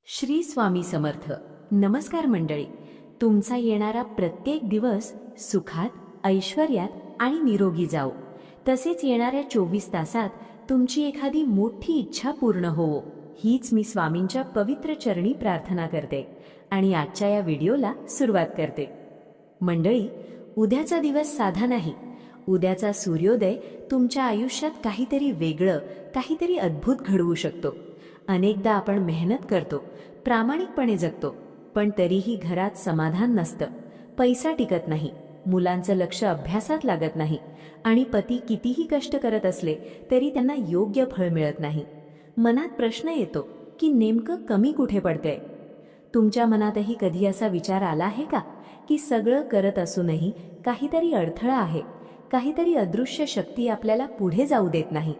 श्री स्वामी समर्थ. नमस्कार मंडळी. तुमचा येणारा प्रत्येक दिवस सुखात, ऐश्वर्यात आणि निरोगी जाओ. तसेच येणाऱ्या 24 तासात तुमची एखादी मोठी इच्छा पूर्ण होवो, हीच मी स्वामींच्या पवित्र चरणी प्रार्थना करते आणि आजच्या या व्हिडिओला सुरुवात करते. मंडळी, उद्याचा दिवस साधा नाही. उद्याचा सूर्योदय तुमच्या आयुष्यात काहीतरी वेगळं, काहीतरी अद्भुत घडवू शकतो. अनेकदा आपण मेहनत करतो, प्रामाणिकपणे जगतो, पण तरीही घरात समाधान नसतं. पैसा टिकत नाही, मुलांचं लक्ष अभ्यासात लागत नाही आणि पती कितीही कष्ट करत असले तरी त्यांना योग्य फळ मिळत नाही. मनात प्रश्न येतो की नेमकं कमी कुठे पडतंय. तुमच्या मनातही कधी असा विचार आला आहे का की सगळं करत असूनही काहीतरी अडथळा आहे, काहीतरी अदृश्य शक्ती आपल्याला पुढे जाऊ देत नाही?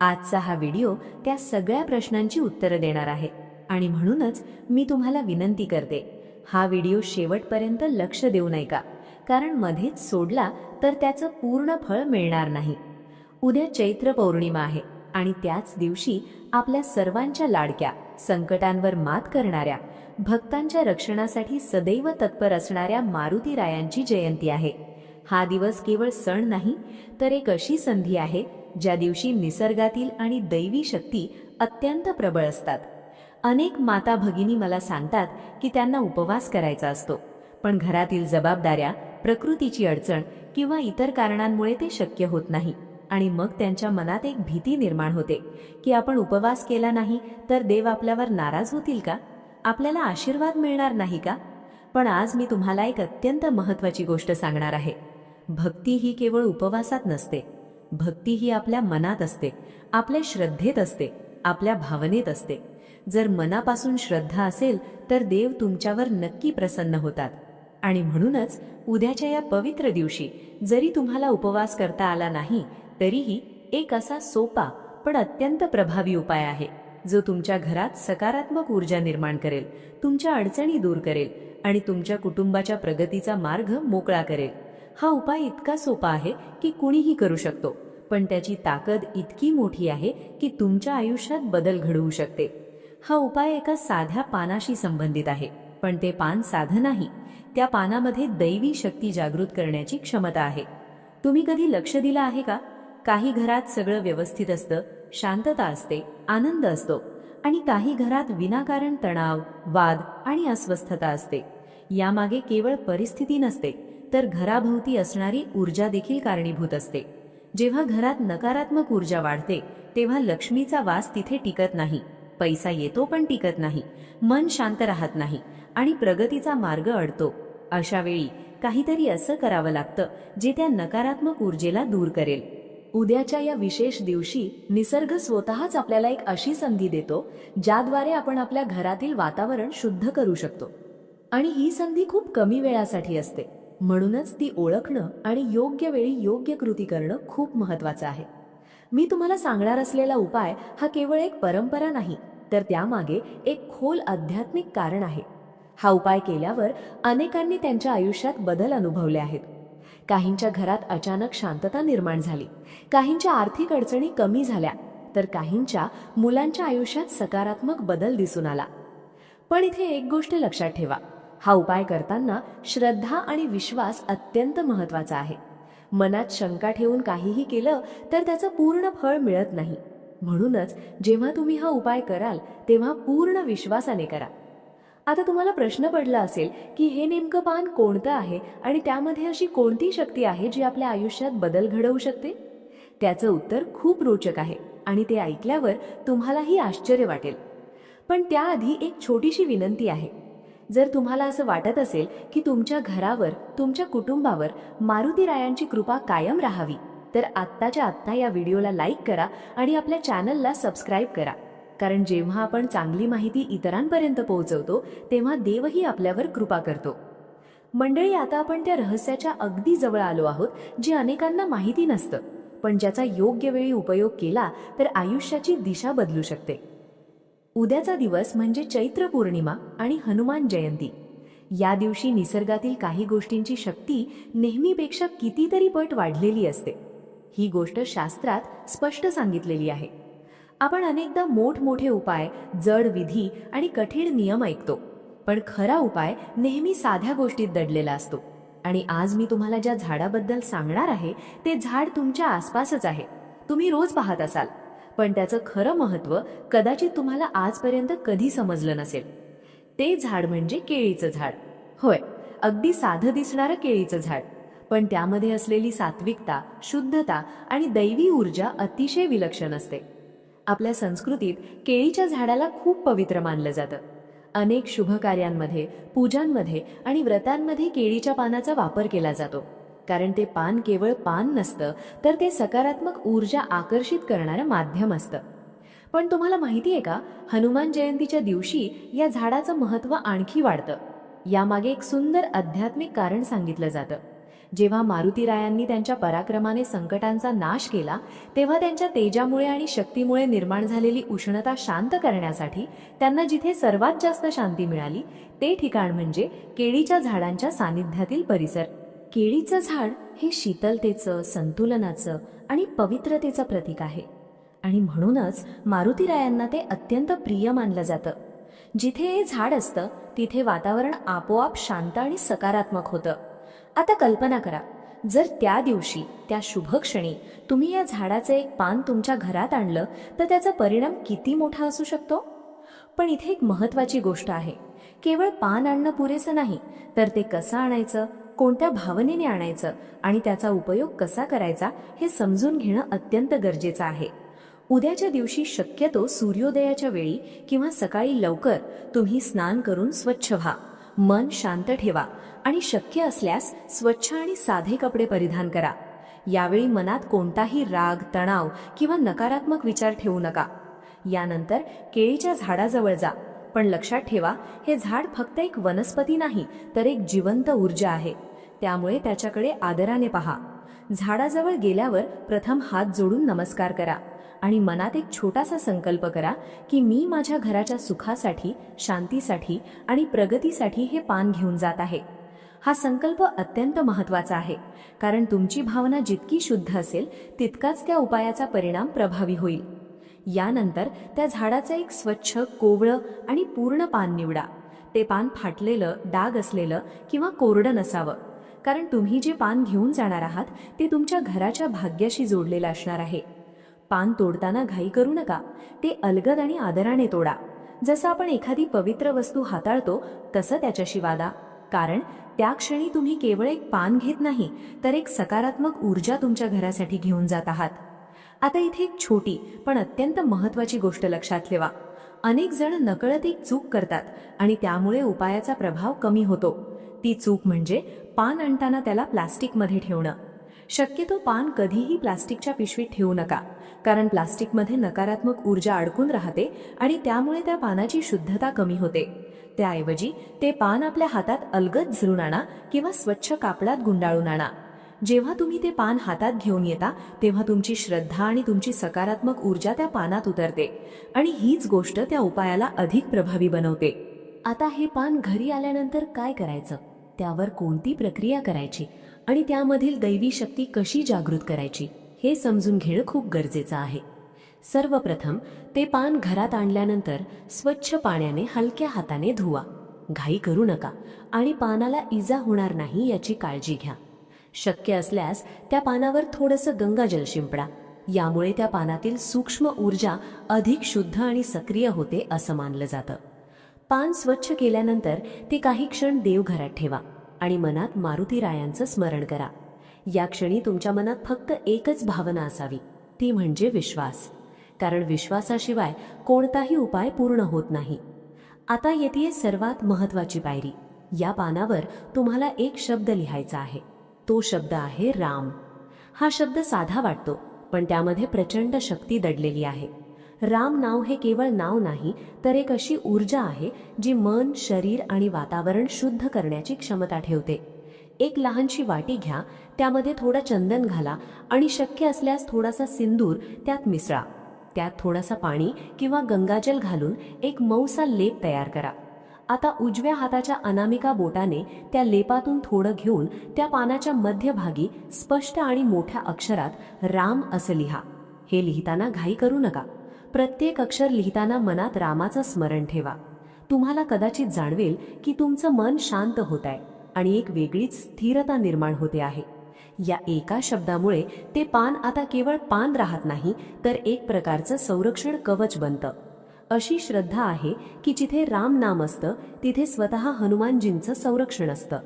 आजचा हा व्हिडिओ त्या सगळ्या प्रश्नांची उत्तरं देणार आहे आणि म्हणूनच मी तुम्हाला विनंती करते, हा व्हिडिओ शेवटपर्यंत लक्ष देऊ नका, कारण मध्येच सोडला तर त्याचं पूर्ण फळ मिळणार नाही. उद्या चैत्र पौर्णिमा आहे आणि त्याच दिवशी आपल्या सर्वांच्या लाडक्या, संकटांवर मात करणाऱ्या, भक्तांच्या रक्षणासाठी सदैव तत्पर असणाऱ्या मारुतीरायांची जयंती आहे. हा दिवस केवळ सण नाही, तर एक अशी संधी आहे ज्या दिवशी निसर्गातील आणि दैवी शक्ती अत्यंत प्रबळ असतात. अनेक माता भगिनी मला सांगतात की त्यांना उपवास करायचा असतो, पण घरातील जबाबदाऱ्या, प्रकृतीची अडचण किंवा इतर कारणांमुळे ते शक्य होत नाही आणि मग त्यांच्या मनात एक भीती निर्माण होते की आपण उपवास केला नाही तर देव आपल्यावर नाराज होतील का, आपल्याला आशीर्वाद मिळणार नाही का? पण आज मी तुम्हाला एक अत्यंत महत्त्वाची गोष्ट सांगणार आहे. भक्ती ही केवळ उपवासात नसते. भक्ती ही आपल्या मनात असते, आपल्या श्रद्धेत असते, आपल्या भावनेत असते. जर मनापासून श्रद्धा असेल तर देव तुमच्यावर नक्की प्रसन्न होतात. आणि म्हणूनच उद्याच्या या पवित्र दिवशी जरी तुम्हाला उपवास करता आला नाही तरीही एक असा सोपा पण अत्यंत प्रभावी उपाय आहे जो तुमच्या घरात सकारात्मक ऊर्जा निर्माण करेल, तुमच्या अडचणी दूर करेल आणि तुमच्या कुटुंबाच्या प्रगतीचा मार्ग मोकळा करेल. हा उपाय इतका सोपा आहे की कुणीही करू शकतो, पण त्याची ताकद इतकी मोठी आहे की तुमच्या आयुष्यात बदल घडवू शकते. हा उपाय एका साध्या पानाशी संबंधित आहे, पण ते पान साधं नाही. त्या पानामध्ये दैवी शक्ती जागृत करण्याची क्षमता आहे. तुम्ही कधी लक्ष दिलं आहे का? काही घरात सगळं व्यवस्थित असतं, शांतता असते, आनंद असतो, आणि काही घरात विनाकारण तणाव, वाद आणि अस्वस्थता असते. यामागे केवळ परिस्थिती नसते, तर घराभोवती असणारी ऊर्जा देखील कारणीभूत असते. जेव्हा घरात नकारात्मक ऊर्जा वाढते तेव्हा लक्ष्मीचा वास तिथे टिकत नाही, पैसा येतो पण टिकत नाही, मन शांत राहत नाही आणि प्रगतीचा मार्ग अडतो. अशा वेळी काहीतरी असं करावं लागतं जे त्या नकारात्मक ऊर्जेला दूर करेल. उद्याच्या या विशेष दिवशी निसर्ग स्वतःच आपल्याला एक अशी संधी देतो ज्याद्वारे आपण आपल्या घरातील वातावरण शुद्ध करू शकतो. आणि ही संधी खूप कमी वेळासाठी असते, म्हणूनच ती ओळखणं आणि योग्य वेळी योग्य कृती करणं खूप महत्त्वाचं आहे. मी तुम्हाला सांगणार असलेला उपाय हा केवळ एक परंपरा नाही, तर त्यामागे एक खोल आध्यात्मिक कारण आहे. हा उपाय केल्यावर अनेकांनी त्यांच्या आयुष्यात बदल अनुभवले आहेत. काहींच्या घरात अचानक शांतता निर्माण झाली, काहींच्या आर्थिक अडचणी कमी झाल्या, तर काहींच्या मुलांच्या आयुष्यात सकारात्मक बदल दिसून आला. पण इथे एक गोष्ट लक्षात ठेवा, हा उपाय करताना श्रद्धा आणि विश्वास अत्यंत महत्त्वाचा आहे. मनात शंका ठेवून काहीही केलं तर त्याचं पूर्ण फळ मिळत नाही. म्हणूनच जेव्हा तुम्ही हा उपाय कराल तेव्हा पूर्ण विश्वासाने करा. आता तुम्हाला प्रश्न पडला असेल की हे नेमकं पान कोणतं आहे आणि त्यामध्ये अशी कोणती शक्ती आहे जी आपल्या आयुष्यात बदल घडवू शकते? त्याचं उत्तर खूप रोचक आहे आणि ते ऐकल्यावर तुम्हालाही आश्चर्य वाटेल. पण त्याआधी एक छोटीशी विनंती आहे. जर तुम्हाला असं वाटत असेल की तुमच्या घरावर, तुमच्या कुटुंबावर मारुतीरायांची कृपा कायम राहावी, तर आत्ताच्या आत्ता या व्हिडिओला लाईक करा आणि आपल्या चॅनलला सबस्क्राईब करा. कारण जेव्हा आपण चांगली माहिती इतरांपर्यंत पोहोचवतो तेव्हा देवही आपल्यावर कृपा करतो. मंडळी, आता आपण त्या रहस्याच्या अगदी जवळ आलो आहोत जे अनेकांना माहिती नसतं, पण ज्याचा योग्य वेळी उपयोग केला तर आयुष्याची दिशा बदलू शकते. उद्याचा दिवस म्हणजे चैत्र पौर्णिमा आणि हनुमान जयंती. या दिवशी निसर्गातील काही गोष्टींची शक्ती नेहमीपेक्षा कितीतरी पट वाढलेली असते. ही गोष्ट शास्त्रात स्पष्ट सांगितलेली आहे. आपण अनेकदा मोठमोठे उपाय, जड विधी आणि कठीण नियम ऐकतो, पण खरा उपाय नेहमी साध्या गोष्टीत दडलेला असतो. आणि आज मी तुम्हाला ज्या झाडाबद्दल सांगणार आहे ते झाड तुमच्या आसपासच आहे. तुम्ही रोज पाहत असाल, पण त्याचं खरं महत्त्व कदाचित तुम्हाला आजपर्यंत कधी समजलं नसेल. ते झाड म्हणजे केळीचं झाड. होय, अगदी साधं दिसणारं केळीचं झाड, पण त्यामध्ये असलेली सात्विकता, शुद्धता आणि दैवी ऊर्जा अतिशय विलक्षण असते. आपल्या संस्कृतीत केळीच्या झाडाला खूप पवित्र मानलं जातं. अनेक शुभ कार्यांमध्ये, पूजांमध्ये आणि व्रतांमध्ये केळीच्या पानाचा वापर केला जातो, कारण ते पान केवळ पान नसतं, तर ते सकारात्मक ऊर्जा आकर्षित करणारं माध्यम असतं. पण तुम्हाला माहिती आहे का, हनुमान जयंतीच्या दिवशी या झाडाचं महत्त्व आणखी वाढतं. यामागे एक सुंदर आध्यात्मिक कारण सांगितलं जातं. जेव्हा मारुतीरायांनी त्यांच्या पराक्रमाने संकटांचा नाश केला, तेव्हा त्यांच्या तेजामुळे आणि शक्तीमुळे निर्माण झालेली उष्णता शांत करण्यासाठी त्यांना जिथे सर्वात जास्त शांती मिळाली ते ठिकाण म्हणजे केळीच्या झाडांच्या सानिध्यातील परिसर. केळीचं झाड हे शीतलतेचं, संतुलनाचं आणि पवित्रतेचं प्रतीक आहे, आणि म्हणूनच मारुतीरायांना ते अत्यंत प्रिय मानलं जातं. जिथे हे झाड असतं तिथे वातावरण आपोआप शांत आणि सकारात्मक होतं. आता कल्पना करा, जर त्या दिवशी, त्या शुभ क्षणी तुम्ही या झाडाचं एक पान तुमच्या घरात आणलं तर त्याचा परिणाम किती मोठा असू शकतो. पण इथे एक महत्त्वाची गोष्ट आहे. केवळ पान आणणं पुरेसं नाही, तर ते कसं आणायचं, कोणत्या भावनेने आणायचं आणि त्याचा उपयोग कसा करायचा हे समजून घेणं अत्यंत गरजेचं आहे. उद्याच्या दिवशी शक्यतो सूर्योदयाच्या वेळी किंवा सकाळी लवकर तुम्ही स्नान करून स्वच्छ व्हा, मन शांत ठेवा आणि शक्य असल्यास स्वच्छ आणि साधे कपडे परिधान करा. यावेळी मनात कोणताही राग, तणाव किंवा नकारात्मक विचार ठेवू नका. यानंतर केळीच्या झाडाजवळ जा, पण लक्षात ठेवा, हे झाड फक्त एक वनस्पती नाही, तर एक जिवंत ऊर्जा आहे. त्यामुळे त्याच्याकडे आदराने पहा. झाडाजवळ गेल्यावर प्रथम हात जोडून नमस्कार करा आणि मनात एक छोटासा संकल्प करा की मी माझ्या घराच्या सुखासाठी, शांतीसाठी आणि प्रगतीसाठी हे पान घेऊन जात आहे. हा संकल्प अत्यंत महत्त्वाचा आहे, कारण तुमची भावना जितकी शुद्ध असेल तितकाच त्या उपायाचा परिणाम प्रभावी होईल. यानंतर त्या झाडाचं एक स्वच्छ, कोवळं आणि पूर्ण पान निवडा. ते पान फाटलेलं, डाग असलेलं किंवा कोरडं नसावं, कारण तुम्ही जे पान घेऊन जाणार आहात ते तुमच्या घराच्या भाग्याशी जोडलेलं असणार आहे. पान तोडताना घाई करू नका. ते अलगद आणि आदराने तोडा. जसं आपण एखादी पवित्र वस्तू हाताळतो तसं त्याच्याशी वादा, कारण त्या क्षणी तुम्ही केवळ एक पान घेत नाही, तर एक सकारात्मक ऊर्जा तुमच्या घरासाठी घेऊन जात आहात. आता इथे एक छोटी पण अत्यंत महत्त्वाची गोष्ट लक्षात ठेवा. अनेक जण नकळत एक चूक करतात आणि त्यामुळे उपायाचा प्रभाव कमी होतो. ती चूक म्हणजे पान आणताना त्याला प्लास्टिकमध्ये ठेवणं. शक्यतो पान कधीही प्लास्टिकच्या पिशवीत ठेवू नका, कारण प्लास्टिकमध्ये नकारात्मक ऊर्जा अडकून राहते आणि त्यामुळे त्या पानाची शुद्धता कमी होते. त्याऐवजी ते पान आपल्या हातात अलगद झुलून आणा किंवा स्वच्छ कापडात गुंडाळून आणा. जेव्हा तुम्ही ते पान हातात घेऊन येता तेव्हा तुमची श्रद्धा आणि तुमची सकारात्मक ऊर्जा त्या पानात उतरते आणि हीच गोष्ट त्या उपायाला अधिक प्रभावी बनवते. आता हे पान घरी आल्यानंतर काय करायचं, त्यावर कोणती प्रक्रिया करायची आणि त्यामधील दैवी शक्ती कशी जागृत करायची हे समजून घेणं खूप गरजेचं आहे. सर्वप्रथम ते पान घरात आणल्यानंतर स्वच्छ पाण्याने हलक्या हाताने धुवा. घाई करू नका आणि पानाला इजा होणार नाही याची काळजी घ्या. शक्य असल्यास त्या पानावर थोडंसं गंगाजल शिंपडा. यामुळे त्या पानातील सूक्ष्म ऊर्जा अधिक शुद्ध आणि सक्रिय होते असं मानलं जातं. पान स्वच्छ केल्यानंतर ते काही क्षण देवघरात ठेवा आणि मनात मारुतीरायांचं स्मरण करा. या क्षणी तुमच्या मनात फक्त एकच भावना असावी, ती म्हणजे विश्वास, कारण विश्वासाशिवाय कोणताही उपाय पूर्ण होत नाही. आता येते सर्वात महत्त्वाची पायरी. या पानावर तुम्हाला एक शब्द लिहायचा आहे. तो शब्द आहे राम. हा शब्द साधा वाटतो, पण त्यामध्ये प्रचंड शक्ती दडलेली आहे. राम नाव हे केवळ नाव नाही, तर एक अशी ऊर्जा आहे जी मन, शरीर आणि वातावरण शुद्ध करण्याची क्षमता ठेवते. एक लहानशी वाटी घ्या, त्यामध्ये थोडं चंदन घाला आणि शक्य असल्यास थोडासा सिंदूर त्यात मिसळा. त्यात थोडासा पाणी किंवा गंगाजल घालून एक मऊसा लेप तयार करा. आता उजव्या हाताच्या अनामिका बोटाने त्या लेपातून थोडं घेऊन त्या पानाच्या मध्यभागी स्पष्ट आणि मोठ्या अक्षरात राम असं लिहा. हे लिहिताना घाई करू नका. प्रत्येक अक्षर लिहिताना मनात रामाचं स्मरण ठेवा. तुम्हाला कदाचित जाणवेल की तुमचं मन शांत होत आहे आणि एक वेगळीच स्थिरता निर्माण होते आहे. या एका शब्दामुळे ते पान आता केवळ पान राहत नाही, तर एक प्रकारचं संरक्षण कवच बनतं. अशी श्रद्धा आहे की जिथे राम नाम असतं तिथे स्वतः हनुमानजींचं संरक्षण असतं.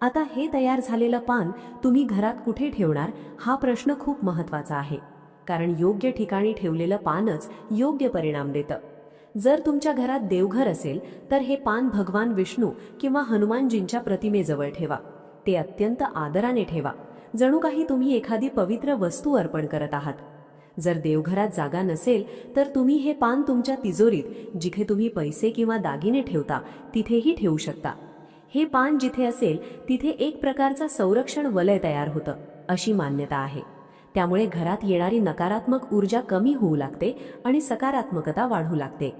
आता हे तयार झालेलं पान तुम्ही घरात कुठे ठेवणार हा प्रश्न खूप महत्त्वाचा आहे, कारण योग्य ठिकाणी ठेवलेलं पानच योग्य परिणाम देतं. जर तुमच्या घरात देवघर असेल तर हे पान भगवान विष्णू किंवा हनुमानजींच्या प्रतिमेजवळ ठेवा. ते अत्यंत आदराने ठेवा, जणू काही तुम्ही एखादी पवित्र वस्तू अर्पण करत आहात. जर देवघरात जागा नसेल तर तुम्ही हे पान तुमच्या तिजोरीत, जिथे तुम्ही पैसे किंवा दागिने ठेवता, तिथेही ठेवू शकता. हे पान जिथे असेल तिथे एक प्रकारचा संरक्षण वलय तयार होतं अशी मान्यता आहे. त्यामुळे घरात येणारी नकारात्मक ऊर्जा कमी होऊ लागते आणि सकारात्मकता वाढू लागते.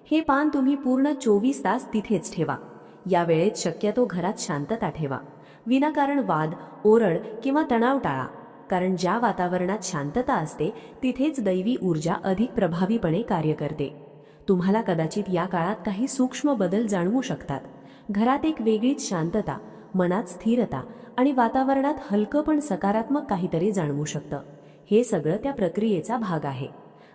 हे पान तुम्ही पूर्ण 24 तास तिथेच ठेवा. या वेळेत शक्यतो घरात शांतता ठेवा. विनाकारण वाद, ओरड किंवा तणाव टाळा, कारण ज्या वातावरणात शांतता असते तिथेच दैवी ऊर्जा अधिक प्रभावीपणे कार्य करते. तुम्हाला कदाचित या काळात काही सूक्ष्म बदल जाणवू शकतात. घरात एक वेगळीच शांतता, मनात स्थिरता आणि वातावरणात हलकं पण सकारात्मक काहीतरी जाणवू शकतं. हे सगळं त्या प्रक्रियेचा भाग आहे.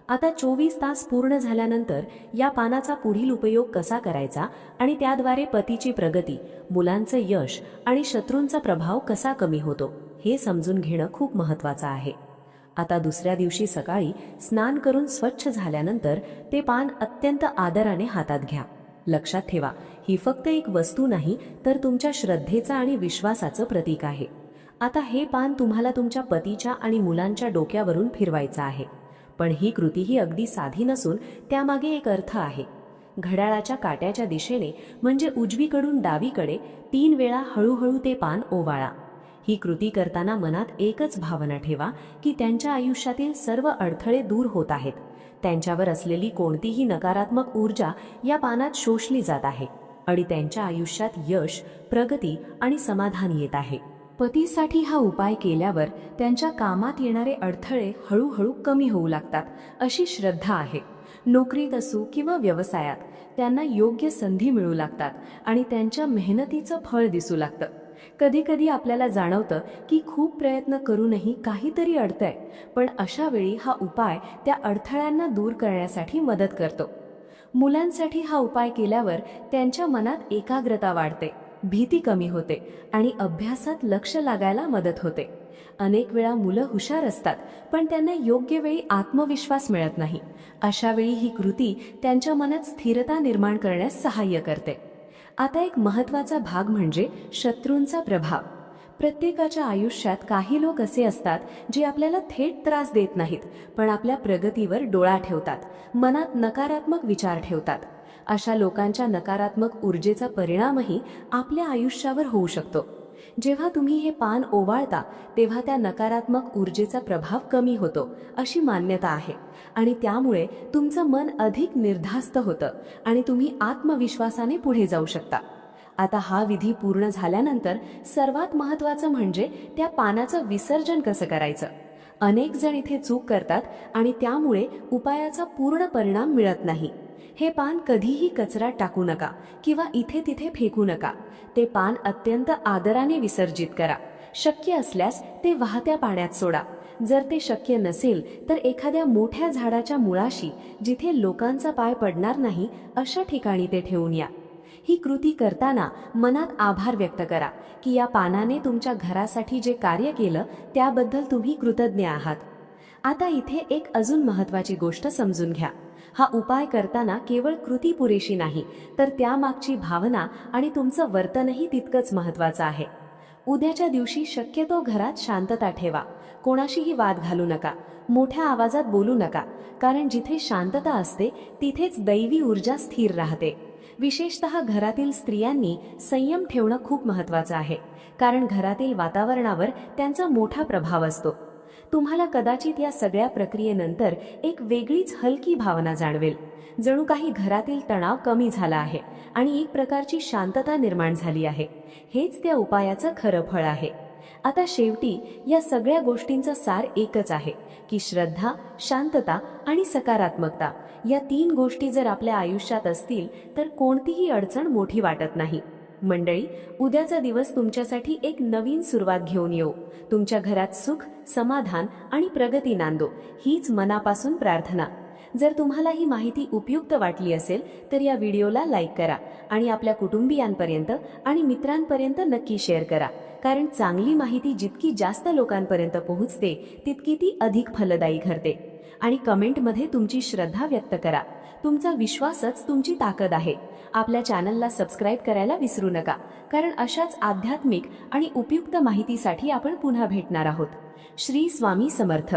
आता 24 तास पूर्ण झाल्यानंतर या पानाचा पुढील उपयोग कसा करायचा आणि त्याद्वारे पतीची प्रगती, मुलांचं यश आणि शत्रूंचा प्रभाव कसा कमी होतो हे समजून घेणं खूप महत्त्वाचं आहे. आता दुसऱ्या दिवशी सकाळी स्नान करून स्वच्छ झाल्यानंतर ते पान अत्यंत आदराने हातात घ्या. लक्षात ठेवा, ही फक्त एक वस्तू नाही, तर तुमच्या श्रद्धेचा आणि विश्वासाचं प्रतीक आहे. आता हे पान तुम्हाला तुमच्या पतीच्या आणि मुलांच्या डोक्यावरून फिरवायचं आहे. पण ही कृतीही अगदी साधी नसून त्यामागे एक अर्थ आहे. घड्याळाच्या काट्याच्या दिशेने म्हणजे उजवीकडून डावीकडे 3 वेळा हळूहळू ते पान ओवाळा. ही कृती करताना मनात एकच भावना ठेवा की त्यांच्या आयुष्यातील सर्व अडथळे दूर होत आहेत. त्यांच्यावर असलेली कोणतीही नकारात्मक ऊर्जा या पानात शोषली जात आहे आणि त्यांच्या आयुष्यात यश, प्रगती आणि समाधान येत आहे. पतीसाठी हा उपाय केल्यावर त्यांच्या कामात येणारे अडथळे हळूहळू कमी होऊ लागतात अशी श्रद्धा आहे. नोकरीत असो किंवा व्यवसायात त्यांना योग्य संधी मिळू लागतात आणि त्यांच्या मेहनतीचं फळ दिसू लागतं. कधी कधी आपल्याला जाणवतं की खूप प्रयत्न करूनही काहीतरी अडतंय, पण अशा वेळी हा उपाय त्या अडथळ्यांना दूर करण्यासाठी मदत करतो. मुलांसाठी हा उपाय केल्यावर त्यांच्या मनात एकाग्रता वाढते, भीती कमी होते आणि अभ्यासात लक्ष लागायला मदत होते. अनेक वेळा मुलं हुशार असतात, पण त्यांना योग्य वेळी आत्मविश्वास मिळत नाही. अशा वेळी ही कृती त्यांच्या मनात स्थिरता निर्माण करण्यास सहाय्य करते. आता एक महत्त्वाचा भाग म्हणजे शत्रूंचा प्रभाव. प्रत्येकाच्या आयुष्यात काही लोक असे असतात जे आपल्याला थेट त्रास देत नाहीत, पण आपल्या प्रगतीवर डोळा ठेवतात, मनात नकारात्मक विचार ठेवतात. अशा लोकांच्या नकारात्मक ऊर्जेचा परिणामही आपल्या आयुष्यावर होऊ शकतो. जेव्हा तुम्ही हे पान ओवाळता तेव्हा त्या नकारात्मक ऊर्जेचा प्रभाव कमी होतो अशी मान्यता आहे आणि त्यामुळे तुमचं मन अधिक निर्धास्त होतं आणि तुम्ही आत्मविश्वासाने पुढे जाऊ शकता. आता हा विधी पूर्ण झाल्यानंतर सर्वात महत्त्वाचं म्हणजे त्या पानाचं विसर्जन कसं करायचं. अनेक जण इथे चूक करतात आणि त्यामुळे उपायाचा पूर्ण परिणाम मिळत नाही. हे पान कधीही कचऱ्यात टाकू नका किंवा इथे तिथे फेकू नका. ते पान अत्यंत आदराने विसर्जित करा. शक्य असल्यास ते वाहत्या पाण्यात सोडा. जर ते शक्य नसेल तर एखाद्या मोठ्या झाडाच्या मुळाशी, जिथे लोकांचा पाय पडणार नाही, अशा ठिकाणी ते ठेवून या. ही कृती करताना मनात आभार व्यक्त करा की या पानाने तुमच्या घरासाठी जे कार्य केलं त्याबद्दल तुम्ही कृतज्ञ आहात. आता इथे एक अजून महत्त्वाची गोष्ट समजून घ्या. हा उपाय करताना केवळ कृती पुरेशी नाही, तर त्यामागची भावना आणि तुमचं वर्तनही तितकंच महत्त्वाचं आहे. उद्याच्या दिवशी शक्यतो घरात शांतता ठेवा. कोणाशीही वाद घालू नका, मोठ्या आवाजात बोलू नका, कारण जिथे शांतता असते तिथेच दैवी ऊर्जा स्थिर राहते. विशेषतः घरातील स्त्रियांनी संयम ठेवणं खूप महत्त्वाचं आहे, कारण घरातील वातावरणावर त्यांचा मोठा प्रभाव असतो. तुम्हाला कदाचित या सगळ्या प्रक्रियेनंतर एक वेगळीच हलकी भावना जाणवेल, जणू काही घरातील तणाव कमी झाला आहे आणि एक प्रकारची शांतता निर्माण झाली आहे. हेच त्या उपायाचं खरं फळ आहे. आता शेवटी या सगळ्या गोष्टींचा सार एकच आहे की श्रद्धा, शांतता आणि सकारात्मकता या 3 गोष्टी जर आपल्या आयुष्यात असतील तर कोणतीही अडचण मोठी वाटत नाही. मंडळी, उद्याचा दिवस तुमच्यासाठी एक नवीन सुरुवात घेऊन येऊ. तुमच्या घरात सुख, समाधान आणि प्रगती नांदो हीच मनापासून प्रार्थना. जर तुम्हाला ही माहिती उपयुक्त वाटली असेल तर या व्हिडिओला लाईक करा आणि आपल्या कुटुंबियांपर्यंत आणि मित्रांपर्यंत नक्की शेअर करा, कारण चांगली माहिती जितकी जास्त लोकांपर्यंत पोहोचते तितकी ती अधिक फलदायी ठरते. आणि कमेंटमध्ये तुमची श्रद्धा व्यक्त करा. तुमचा विश्वासच तुमची ताकद आहे. आपल्या चॅनलला सबस्क्राईब करायला विसरू नका, कारण अशाच आध्यात्मिक आणि उपयुक्त माहितीसाठी आपण पुन्हा भेटणार आहोत. श्री स्वामी समर्थ.